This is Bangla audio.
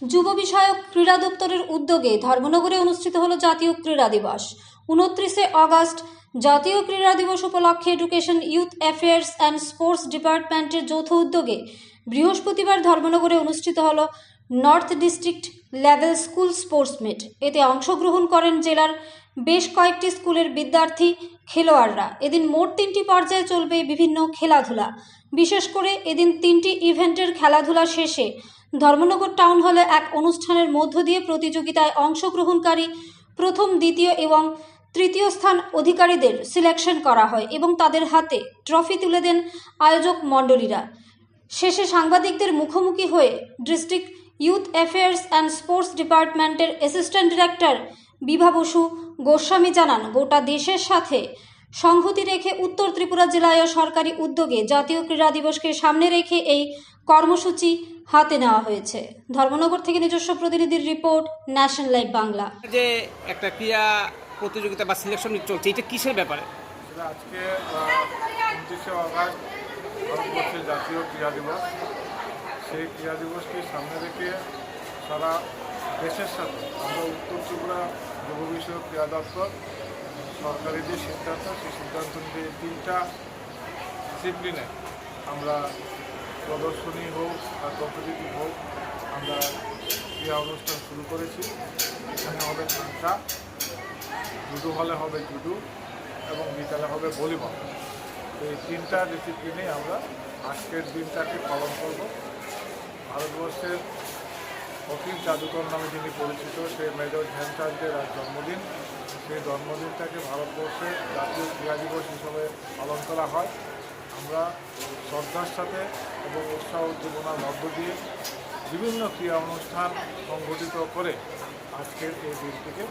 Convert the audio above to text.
যুব বিষয়ক ক্রীড়া দপ্তরের উদ্যোগে ধর্মনগরে অনুষ্ঠিত হলো জাতীয় ক্রীড়া দিবস। 29 আগস্ট জাতীয় ক্রীড়া দিবস উপলক্ষে education, youth affairs and sports ডিপার্টমেন্টের যৌথ উদ্যোগে বৃহস্পতিবার ধর্মনগরে অনুষ্ঠিত হলো north district level school sports meet. এতে অংশগ্রহণ করেন জেলার বেশ কয়েকটি স্কুলের বিদ্যার্থী, খেলোয়াড়রা। এদিন মোট 3টি পর্যায়ে চলবে বিভিন্ন খেলাধুলা। বিশেষ করে এদিন 3টি ইভেন্টের খেলাধুলা শেষে ধর্মনগর টাউন হলে এক অনুষ্ঠানের মধ্য দিয়ে প্রতিযোগিতায় অংশগ্রহণকারী প্রথম, দ্বিতীয় এবং তৃতীয় স্থান অধিকারীদের সিলেকশন করা হয় এবং তাদের হাতে ট্রফি তুলে দেন আয়োজক মণ্ডলীরা। শেষে সাংবাদিকদের মুখোমুখি হয়ে district youth affairs and sports ডিপার্টমেন্টের অ্যাসিস্ট্যান্ট ডিরেক্টর বিভা বসু গোস্বামী জানান, গোটা দেশের সাথে সংহতি রেখে উত্তর ত্রিপুরা জেলায় সরকারি উদ্যোগে জাতীয় ক্রীড়া দিবসকে সামনে রেখে এই কর্মসূচি হাতে নেওয়া হয়েছে। ধর্মনগর থেকে নিজস্ব প্রতিনিধির রিপোর্ট, ন্যাশনাল লাইভ বাংলা। যে একটা ক্রীড়া প্রতিযোগিতা বা সিলেকশন চলছে, এটা কিসের ব্যাপারে? আজকে 29 আগস্ট ভারতবর্ষের জাতীয় ক্রীড়া দিবস। সেই ক্রীড়া দিবসকে সামনে রেখে সারা দেশের সাথে আমরা উত্তর ত্রিপুরা যুব বিষয়ক ক্রীড়া দপ্তর সরকারি যে সিদ্ধান্ত, সেই সিদ্ধান্ত নিয়ে 3টা ডিসিপ্লিনে আমরা প্রদর্শনী হোক আর কম্পিটিটিভ হোক, আমরা ক্রীড়া অনুষ্ঠান শুরু করেছি। এখানে হবে খাঁচা, জুডো হলে হবে জুডো এবং বিকালে হবে ভলিবল। এই 3টা ডিসিপ্লিনে আমরা আজকের দিনটাকে পালন করব। ভারতবর্ষের অখিল জাদুকর নামে যিনি পরিচিত, সেই মেজর ধ্যানচাঁদের আজ জন্মদিন। সেই জন্মদিনটাকে ভারতবর্ষের জাতীয় ক্রীড়া দিবস হিসাবে পালন করা হয়। আমরা শ্রদ্ধার সাথে এবং উৎসাহ উদ্দীপনার মধ্য দিয়ে বিভিন্ন ক্রীড়া অনুষ্ঠান সংগঠিত করে আজকের এই দিনটিকে